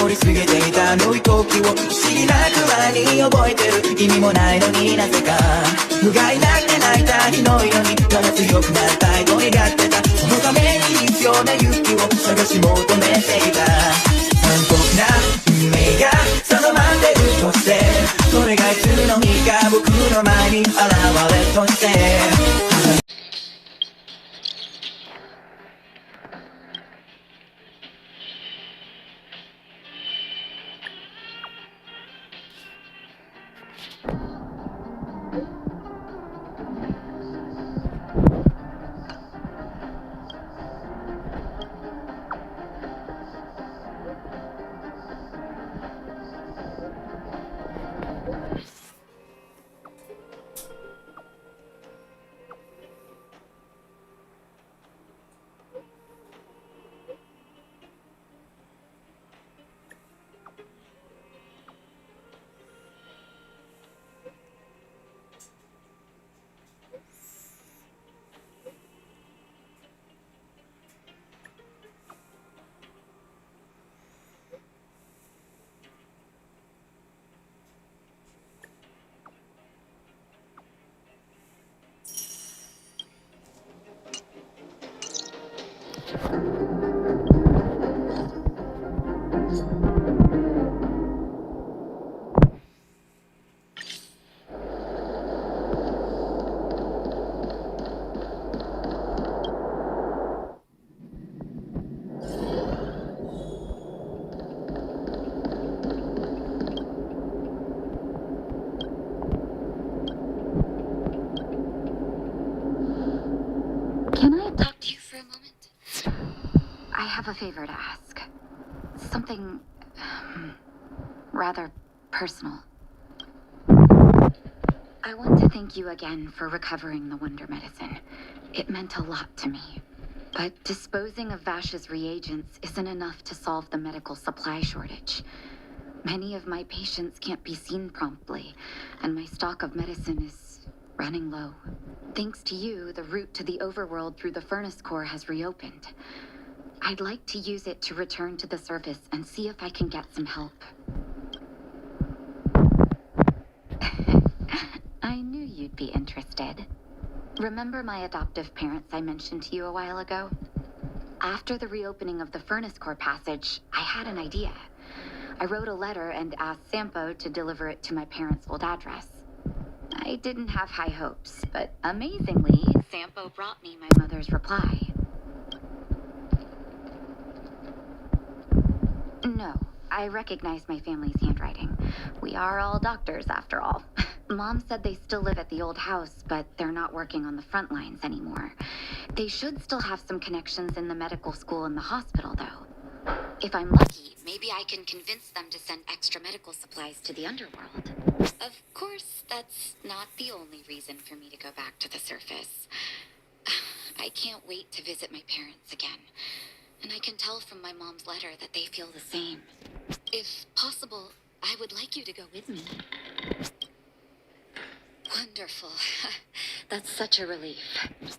通り過ぎていたあの飛行機を不思議なくらいに覚えてる。意味もないのになぜか不甲斐なくて泣いた日のようにまだ強くなる態度になってた。そのために必要な勇気を探し求めていた。残酷な運命が定まってるとして、それがいつの日か僕の前に現れとして。Can I talk to you for a moment? I have a favor to ask. Something rather personal. I want to thank you again for recovering the Wonder Medicine. It meant a lot to me. But disposing of Vash's reagents isn't enough to solve the medical supply shortage. Many of my patients can't be seen promptly, and my stock of medicine is running low. Thanks to you, the route to the overworld through the furnace core has reopened. I'd like to use it to return to the surface and see if I can get some help. I knew you'd be interested. Remember my adoptive parents I mentioned to you a while ago? After the reopening of the furnace core passage, I had an idea. I wrote a letter and asked Sampo to deliver it to my parents' old address. I didn't have high hopes, but amazingly, Sampo brought me my mother's reply. No, I recognize my family's handwriting. We are all doctors, after all. Mom said they still live at the old house, but they're not working on the front lines anymore. They should still have some connections in the medical school and the hospital, though. If I'm lucky, maybe I can convince them to send extra medical supplies to the underworld. Of course, that's not the only reason for me to go back to the surface. I can't wait to visit my parents again. And I can tell from my mom's letter that they feel the same. If possible, I would like you to go with me. Wonderful. That's such a relief.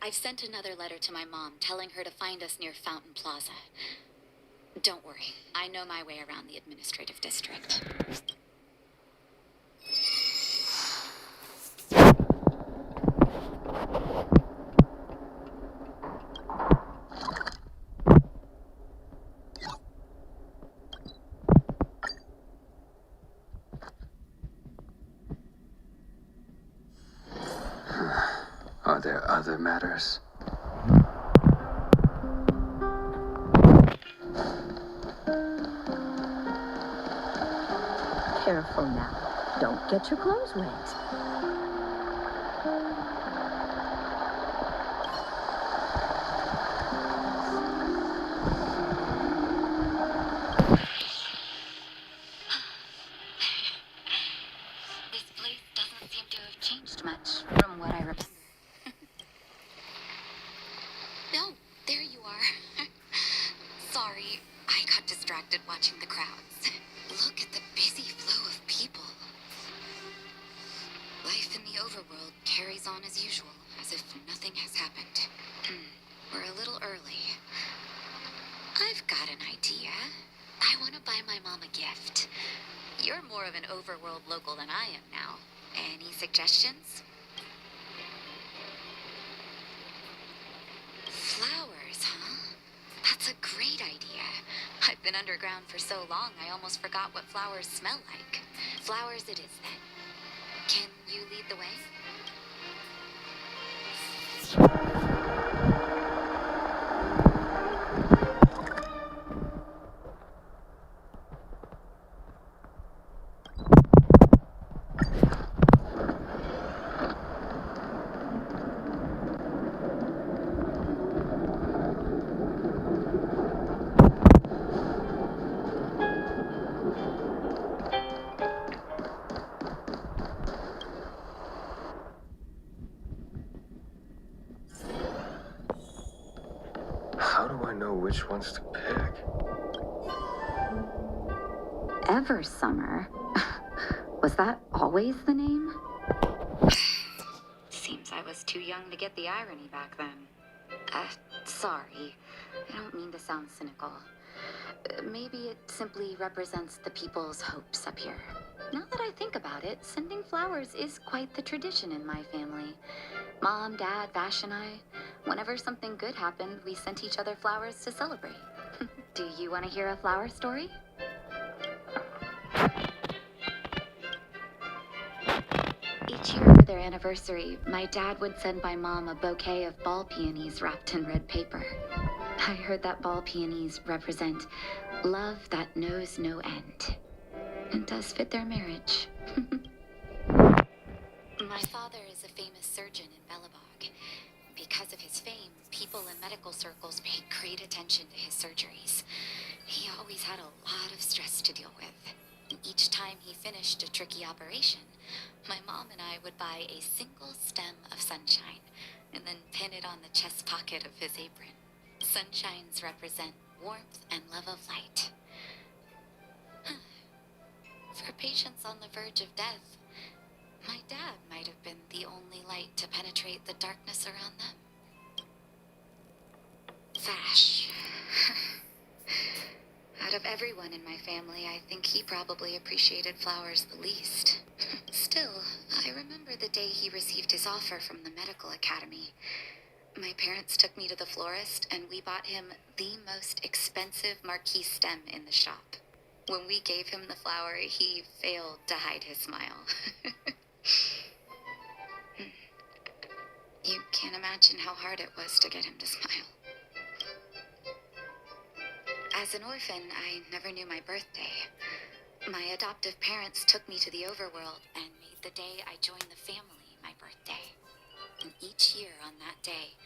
I've sent another letter to my mom telling her to find us near Fountain Plaza. Don't worry, I know my way around the administrative district. Are there other matters? Careful now. Don't get your clothes wet. This place doesn't seem to have changed much from what I remember. No, there you are. Sorry, I got distracted watching the crowds. Look at the busy flow of people. Life in the overworld carries on as usual, as if nothing has happened. We're a little early. I've got an idea. I want to buy my mom a gift. You're more of an overworld local than I am now. Any suggestions? Flowers, huh? That's a great idea. I've been underground for so long, I almost forgot what flowers smell like. Flowers it is, then. Can you lead the way? How do I know which ones to pick? Ever Summer? Was that always the name? Seems I was too young to get the irony back then. Sorry. I don't mean to sound cynical. Maybe it simply represents the people's hopes up here. Now that I think about it, sending flowers is quite the tradition in my family. Mom, Dad, Vash, and I, whenever something good happened, we sent each other flowers to celebrate. Do you want to hear a flower story? Each year for their anniversary, my dad would send my mom a bouquet of ball peonies wrapped in red paper. I heard that ball peonies represent love that knows no end. It does fit their marriage. My father is a famous surgeon in Belobog. Because of his fame, people in medical circles paid great attention to his surgeries. He always had a lot of stress to deal with. And each time he finished a tricky operation, my mom and I would buy a single stem of sunshine and then pin it on the chest pocket of his apron. Sunshines represent warmth and love of light. For patients on the verge of death, my dad might have been the only light to penetrate the darkness around them. Vash. Out of everyone in my family, I think he probably appreciated flowers the least. Still, I remember the day he received his offer from the medical academy. My parents took me to the florist, and we bought him the most expensive marquee stem in the shop. When we gave him the flower, he failed to hide his smile. You can't imagine how hard it was to get him to smile. As an orphan, I never knew my birthday. My adoptive parents took me to the overworld and made the day I joined the family my birthday. And each year on that day,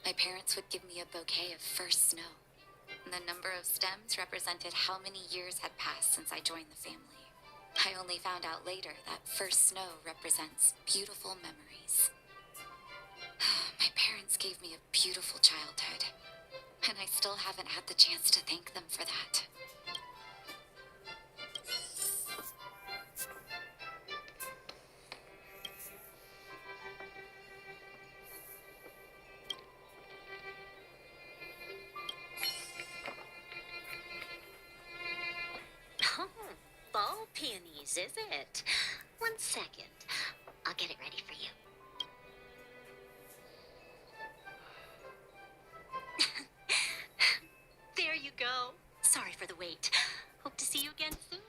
my parents would give me a bouquet of first snow. The number of stems represented how many years had passed since I joined the family. I only found out later that first snow represents beautiful memories. My parents gave me a beautiful childhood, and I still haven't had the chance to thank them for that. Oh, ball peonies, is it? 1 second. I'll get it ready for you. There you go. Sorry for the wait. Hope to see you again soon.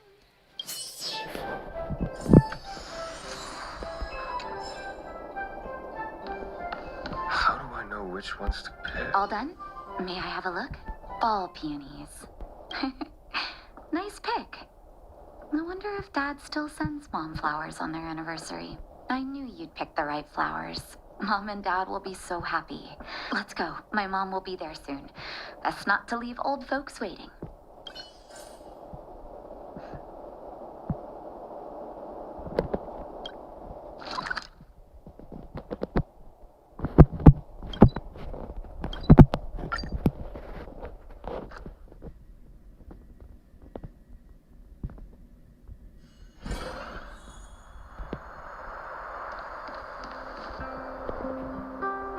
How do I know which ones to pick? All done? May I have a look? Ball peonies. Nice pick. I wonder if Dad still sends Mom flowers on their anniversary. I knew you'd pick the right flowers. Mom and Dad will be so happy. Let's go. My mom will be there soon. Best not to leave old folks waiting.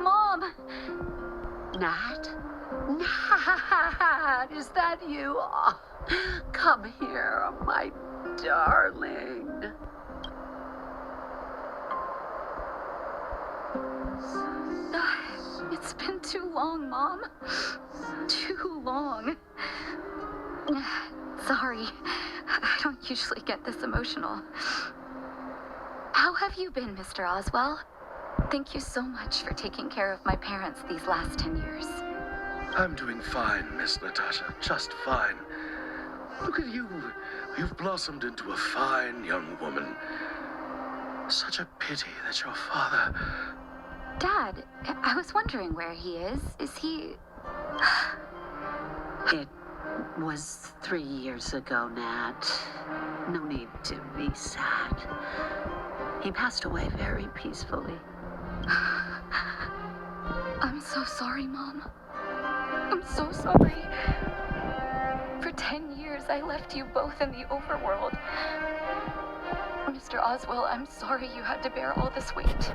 Mom! Nat? Nat, is that you? Oh, Come here, my darling. It's been too long, Mom. Too long. Sorry. I don't usually get this emotional. How have you been, Mr. Oswell? Thank you so much for taking care of my parents these last 10 years. I'm doing fine, Miss Natasha. Just fine. Look at you. You've blossomed into a fine young woman. Such a pity that your father... Dad, I was wondering where he is. Is he... It was 3 years ago, Nat. No need to be sad. He passed away very peacefully. I'm so sorry, Mom. I'm so sorry. For 10 years, I left you both in the overworld. Mr. Oswell, I'm sorry you had to bear all this weight.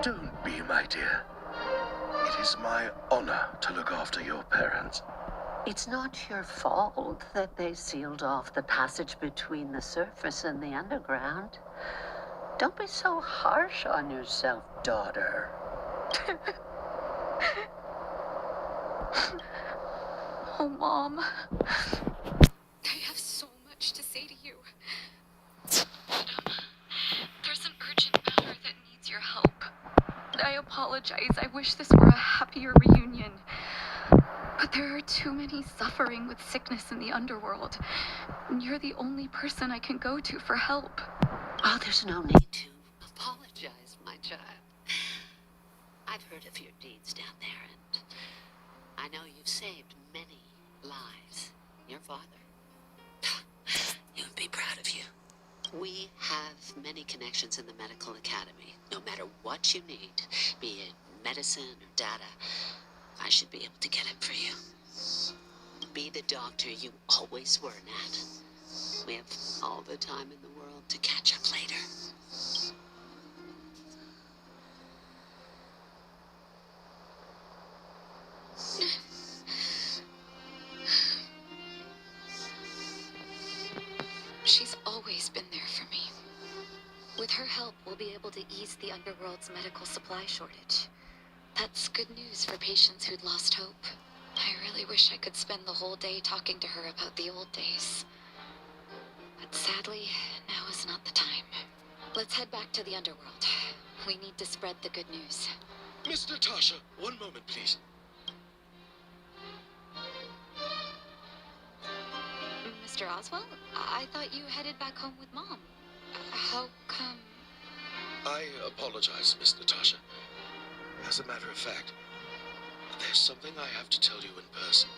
Don't be, my dear. It is my honor to look after your parents. It's not your fault that they sealed off the passage between the surface and the underground. Don't be so harsh on yourself, daughter. Oh, Mom. I have so much to say to you. There's an urgent matter that needs your help. I apologize. I wish this were a happier reunion. But there are too many suffering with sickness in the underworld. And you're the only person I can go to for help. Oh, there's no need to apologize, my child. I've heard of your deeds down there, and I know you've saved many lives. Your father. He would be proud of you. We have many connections in the medical academy. No matter what you need, be it medicine or data, I should be able to get it for you. Be the doctor you always were, Nat. We have all the time in the world to catch up later. She's always been there for me. With her help, we'll be able to ease the underworld's medical supply shortage. That's good news for patients who'd lost hope. I really wish I could spend the whole day talking to her about the old days. But sadly, now is not the time. Let's head back to the underworld. We need to spread the good news. Miss Natasha, one moment, please. Mr. Oswell, I thought you headed back home with Mom. How come... I apologize, Miss Natasha. As a matter of fact, there's something I have to tell you in person.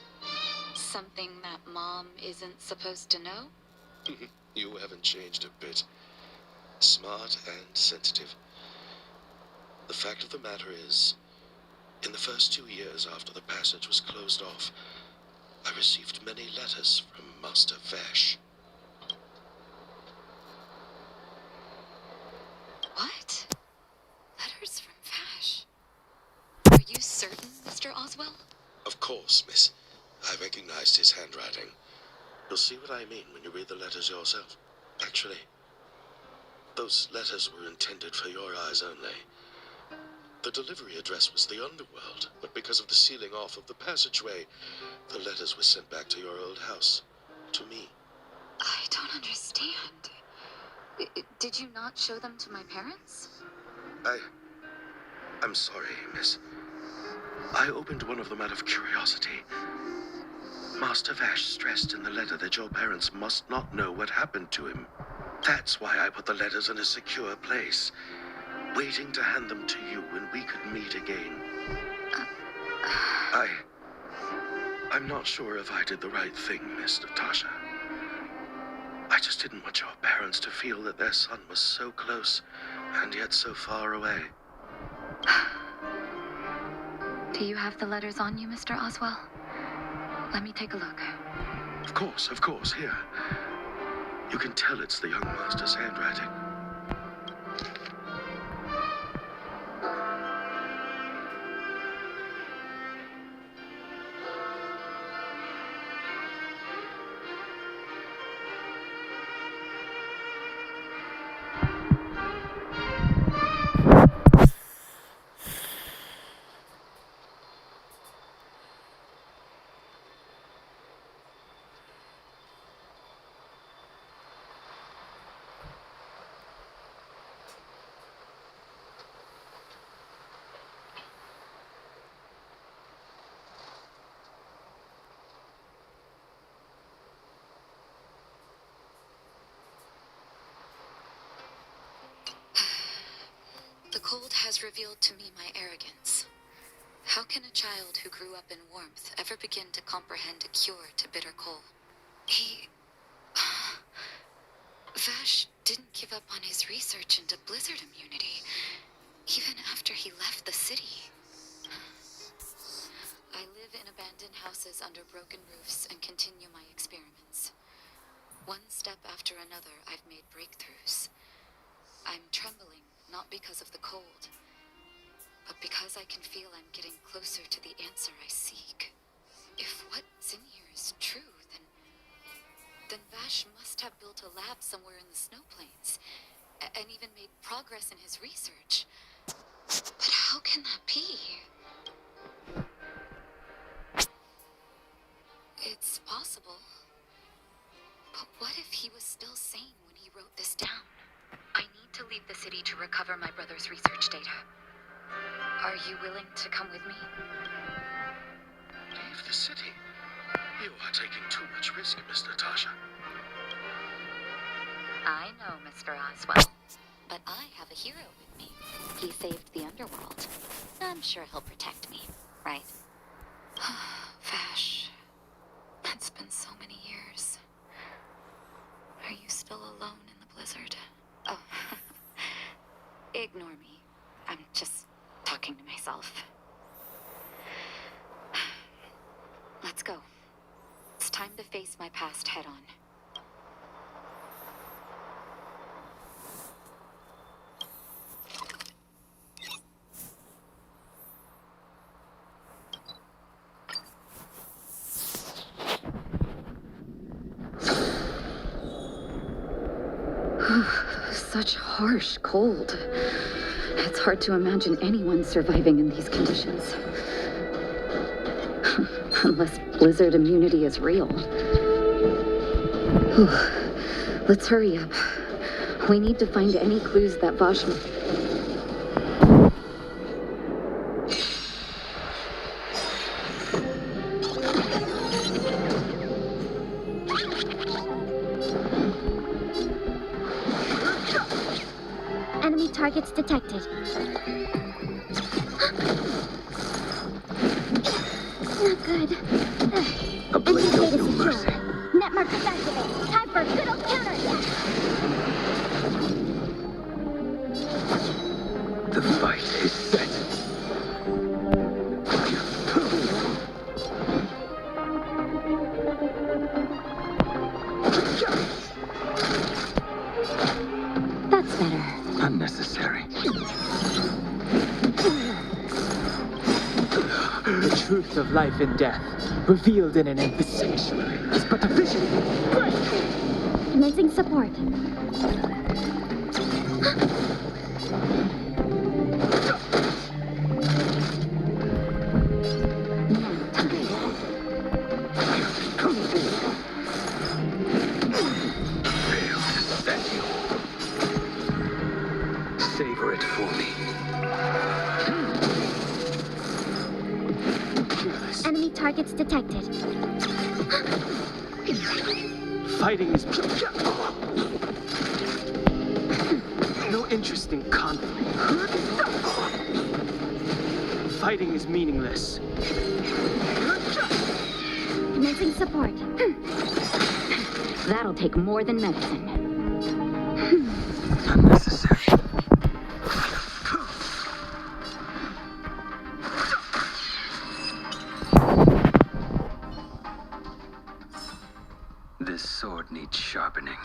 Something that Mom isn't supposed to know? You haven't changed a bit. Smart and sensitive. The fact of the matter is, in the first 2 years after the passage was closed off, I received many letters from Master Vash. What? Letters from Vash? Are you certain, Mr. Oswell? Of course, miss. I recognized his handwriting. You'll see what I mean when you read the letters yourself. Actually, those letters were intended for your eyes only. The delivery address was the underworld, but because of the sealing off of the passageway, the letters were sent back to your old house. To me. I don't understand. Did you not show them to my parents? I'm sorry, miss. I opened one of them out of curiosity. Master Vash stressed in the letter that your parents must not know what happened to him. That's why I put the letters in a secure place, waiting to hand them to you when we could meet again. I'm not sure if I did the right thing, Miss Natasha. I just didn't want your parents to feel that their son was so close and yet so far away. Do you have the letters on you, Mr. Oswell? Let me take a look. Of course, here. You can tell it's the young master's handwriting. cold has revealed to me my arrogance. How can a child who grew up in warmth ever begin to comprehend a cure to bitter cold? Vash didn't give up on his research into blizzard immunity, even after he left the city. I live in abandoned houses under broken roofs and continue my experiments. One step after another, I've made breakthroughs. I'm trembling, not because of the cold, but because I can feel I'm getting closer to the answer I seek. If what's in here is true, then Vash must have built a lab somewhere in the snow plains, and even made progress in his research. But how can that be? It's possible. But what if he was still sane when he wrote this down? I need to leave the city to recover my brother's research data. Are you willing to come with me? Leave the city? You are taking too much risk, Miss Natasha. I know, Mr. Oswell. But I have a hero with me. He saved the underworld. I'm sure he'll protect me, right? Vash, it's been so many years. Are you still alone in the blizzard? Oh, ignore me. I'm just talking to myself. Let's go. It's time to face my past head on. Such harsh cold. It's hard to imagine anyone surviving in these conditions. Unless blizzard immunity is real. Let's hurry up. We need to find any clues that Vash... Enemy targets detected. Not good. A blade of no mercy. Net markers activated. Time for a good old counterattack. The fight is set. That's better. Unnecessary. The truth of life and death, revealed in an empty sanctuary, is but a vision. Commencing support. Savor it for me. Enemy targets detected. Fighting is no interest in conflict. Fighting is meaningless. Commencing support. That'll take more than medicine. Unnecessary. This sword needs sharpening.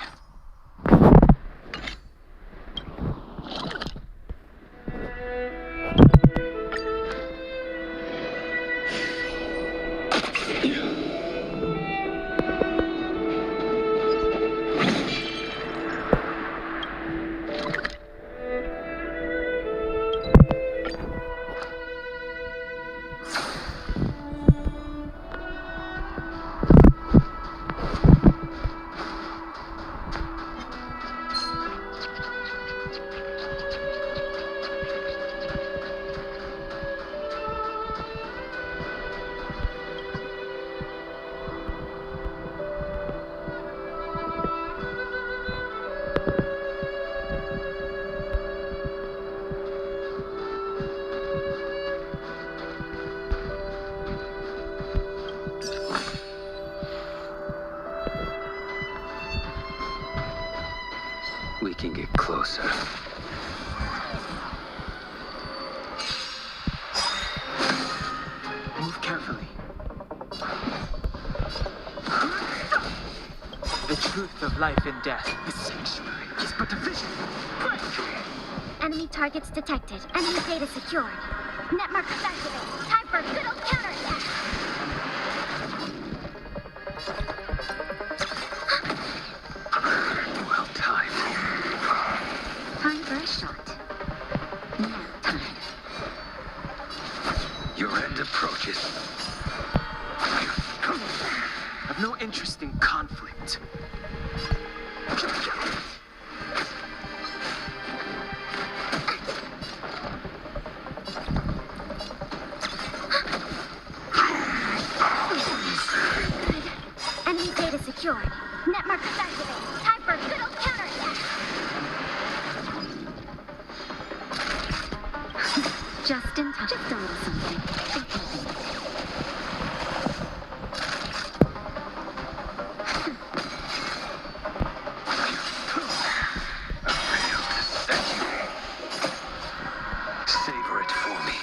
can get closer. Move carefully. The truth of life and death. The sanctuary is but a vision. Break! Enemy targets detected. Enemy data secured. Net markers activated. Time for a good old counterattack. Well timed. Time for a shot. Nap time. Your end approaches. I've no interest in conflict. Enemy data secured. Net markers activated. Time for a good old counterattack. Just in time. Just a little something. Savor it for me.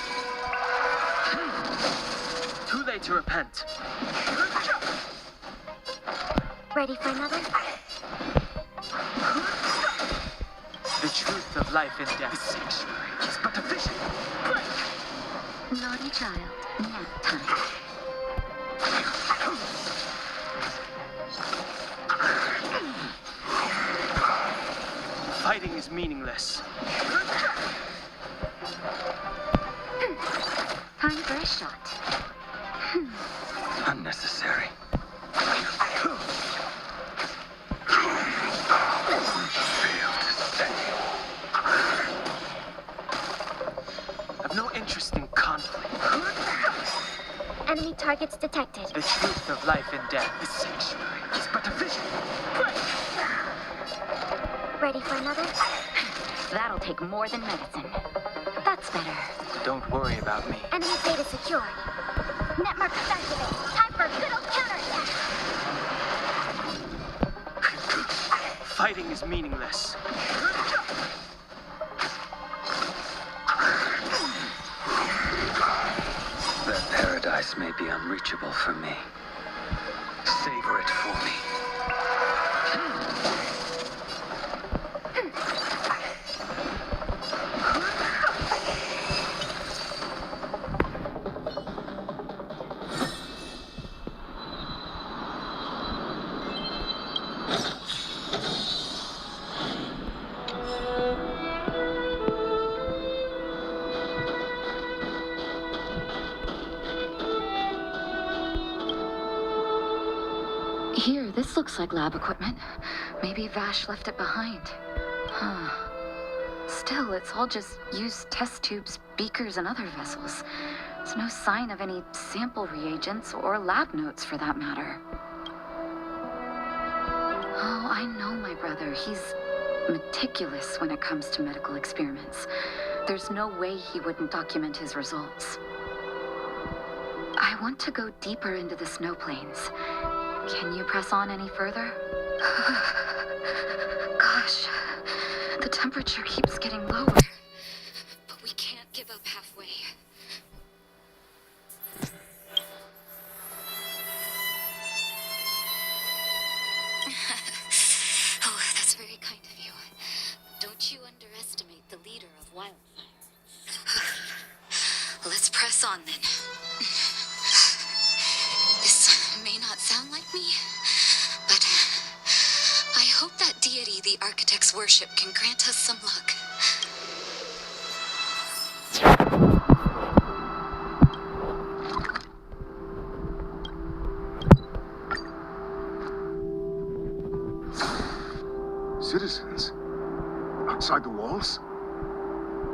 Too late to repent. Ready for another? The truth of life and death. The sanctuary is but a vision. Break! Naughty child. Nap time. Fighting is meaningless. Time for a shot. Unnecessary. Failed to save. I've no interest in conflict. Enemy targets detected. The truth of life and death. The sanctuary is but a vision. Break! Ready for another? That'll take more than medicine. That's better. Don't worry about me. Enemy data secured. Net markers activated. Time for a good old counterattack. Fighting is meaningless. That paradise may be unreachable for me. Savor it for me. Here, this looks like lab equipment. Maybe Vash left it behind. Huh. Still, it's all just used test tubes, beakers, and other vessels. There's no sign of any sample reagents or lab notes for that matter. Oh, I know my brother. He's meticulous when it comes to medical experiments. There's no way he wouldn't document his results. I want to go deeper into the snow plains. Can you press on any further? Gosh, the temperature keeps getting lower. But we can't give up halfway. Oh, that's very kind of you. Don't you underestimate the leader of Wildfire. Let's press on then. This may not sound like me, but I hope that deity the architects worship can grant us some luck. Citizens? Outside the walls?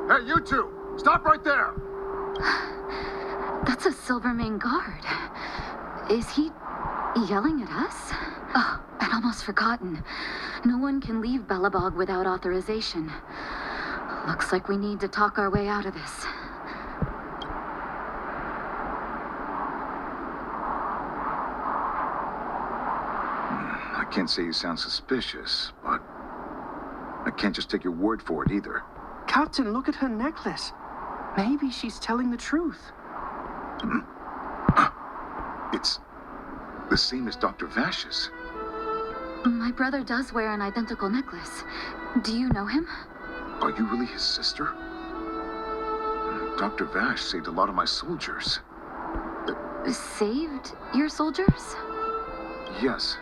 Hey, you two! Stop right there! That's a Silvermane guard. Is he yelling at us? Oh, I'd almost forgotten. No one can leave Belobog without authorization. Looks like we need to talk our way out of this. I can't say you sound suspicious, but I can't just take your word for it either. Captain, look at her necklace. Maybe she's telling the truth. It's the same as Dr. Vash's. My brother does wear an identical necklace. Do you know him? Are you really his sister? Dr. Vash saved a lot of my soldiers. Saved your soldiers? Yes.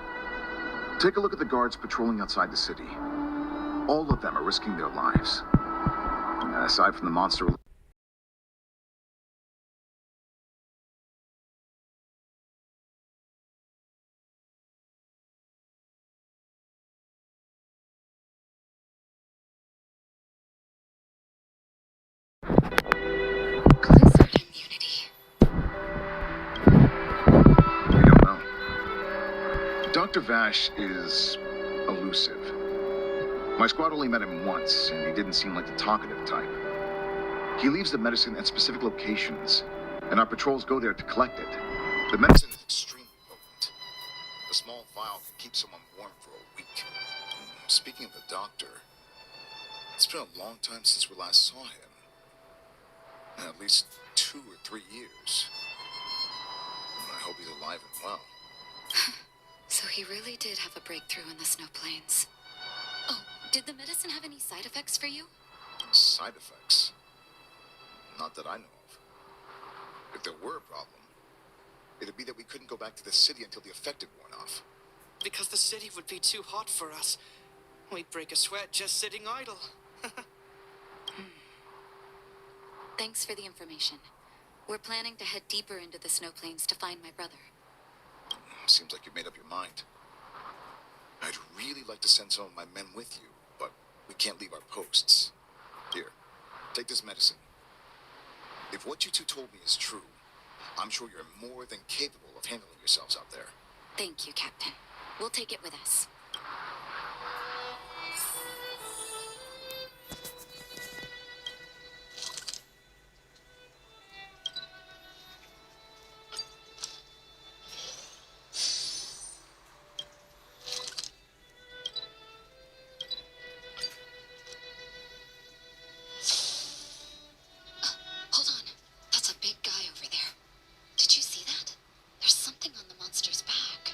Take a look at the guards patrolling outside the city. All of them are risking their lives. Aside from the monster... Blizzard immunity. We don't know. Dr. Vash is elusive. My squad only met him once, and he didn't seem like the talkative type. He leaves the medicine at specific locations, and our patrols go there to collect it. The medicine is extremely potent. A small vial can keep someone warm for a week. Speaking of the doctor, it's been a long time since we last saw him. At least 2 or 3 years. I hope he's alive and well. So he really did have a breakthrough in the snow plains. Oh, did the medicine have any side effects for you? Side effects? Not that I know of. If there were a problem, it'd be that we couldn't go back to the city until the effect had worn off. Because the city would be too hot for us. We'd break a sweat just sitting idle. Thanks for the information. We're planning to head deeper into the snow plains to find my brother. Seems like you've made up your mind. I'd really like to send some of my men with you, but we can't leave our posts. Here, take this medicine. If what you two told me is true, I'm sure you're more than capable of handling yourselves out there. Thank you, Captain. We'll take it with us. Hold on. That's a big guy over there. Did you see that? There's something on the monster's back.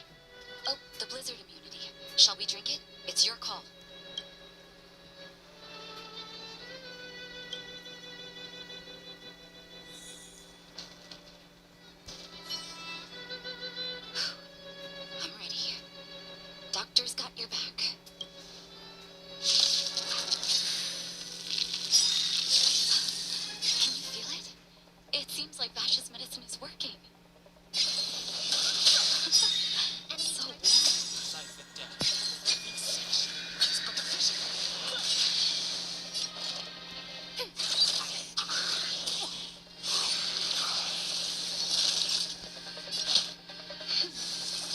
Oh, the blizzard immunity. Shall we drink it? It's your call. I'm ready. Doctor's got your back. Can you feel it? It seems like Vash's medicine is working. So warm. Life and death. It's but a vision.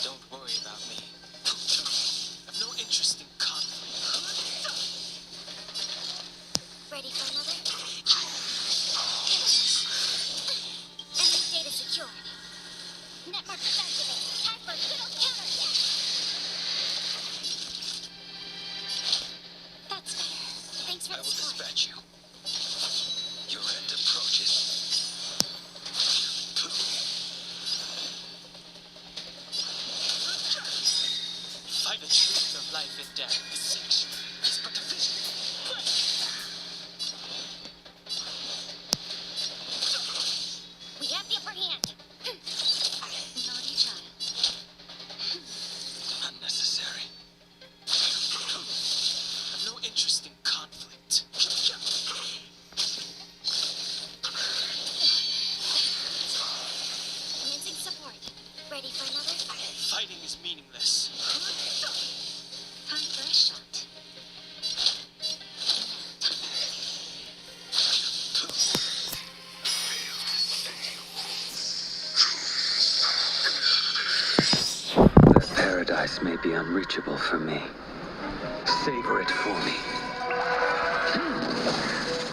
Don't worry about me. I've no interest in conflict. Ready for another? Enemy data secured. Network activated. Time for good old counterattack. That's better. Thanks for I the will support. dispatch you. Your end approaches. Fight the truth of life and death. The sanctuary is but a vision. We have the upper hand. Naughty child. Unnecessary. I've no interest in conflict. Commencing support. Ready for another? Fighting is meaningless. Time for a shot. That paradise may be unreachable for me. Savor it for me.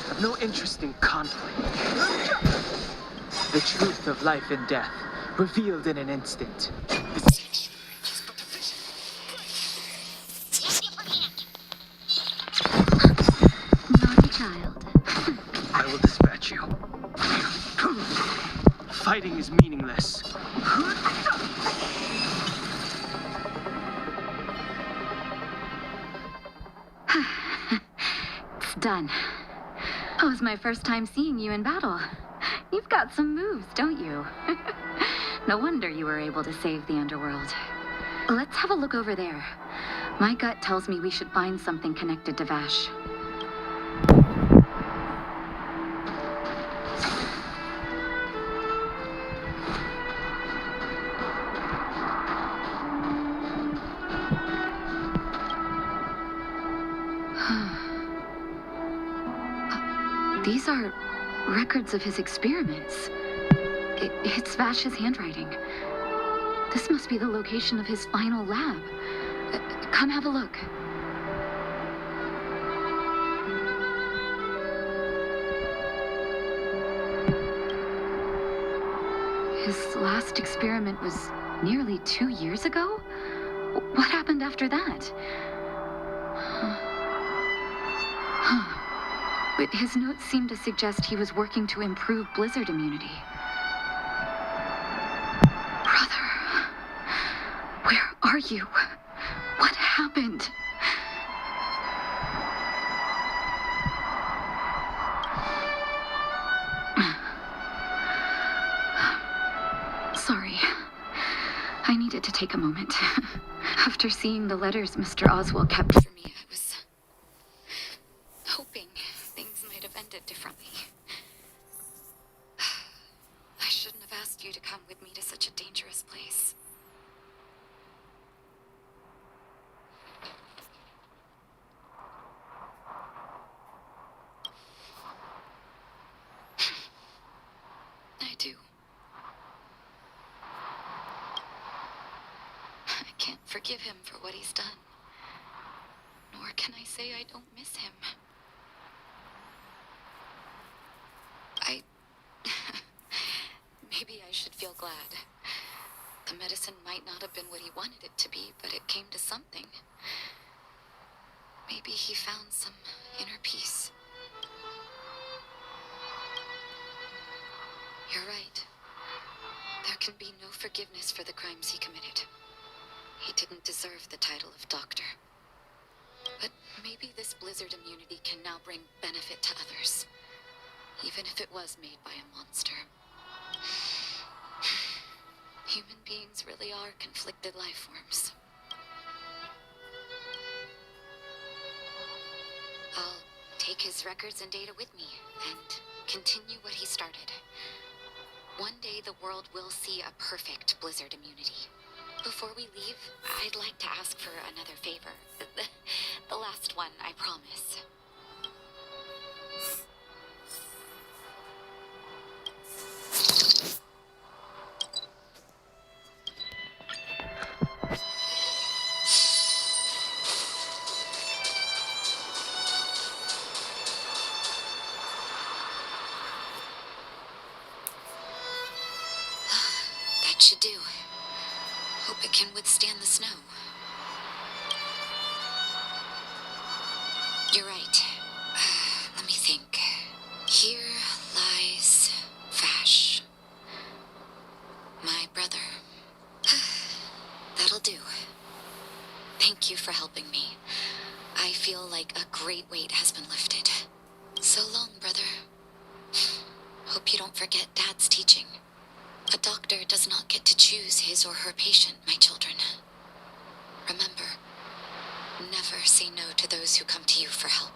I've no interest in conflict. The truth of life and death, revealed in an instant. The sanctuary is but a vision. We have the upper hand. Fighting is meaningless. It's done. It was my first time seeing you in battle. You've got some moves, don't you? No wonder you were able to save the underworld. Let's have a look over there. My gut tells me we should find something connected to Vash. These are records of his experiments. It's Vash's handwriting. This must be the location of his final lab. Come have a look. His last experiment was nearly 2 years ago? What happened after that? But his notes seem to suggest he was working to improve blizzard immunity. Brother, where are you? What happened? Sorry. I needed to take a moment. After seeing the letters Mr. Oswald kept for me, I was hoping things might have ended differently. I shouldn't have asked you to come with me to such a dangerous place. I do. I can't forgive him for what he's done. Nor can I say I don't miss him. Maybe I should feel glad. The medicine might not have been what he wanted it to be, but it came to something. Maybe he found some inner peace. You're right. There can be no forgiveness for the crimes he committed. He didn't deserve the title of doctor. But maybe this blizzard immunity can now bring benefit to others, even if it was made by a monster. Human beings really are conflicted life forms. I'll take his records and data with me and continue what he started. One day the world will see a perfect blizzard immunity. Before we leave, I'd like to ask for another favor. The last one, I promise. That should do. Hope it can withstand the snow. You're right. Let me think. Here lies Vash. My brother. That'll do. Thank you for helping me. I feel like a great weight has been lifted. So long, brother. Hope you don't forget Dad's teaching. A doctor does not get to choose his or her patient, my children. Remember, never say no to those who come to you for help.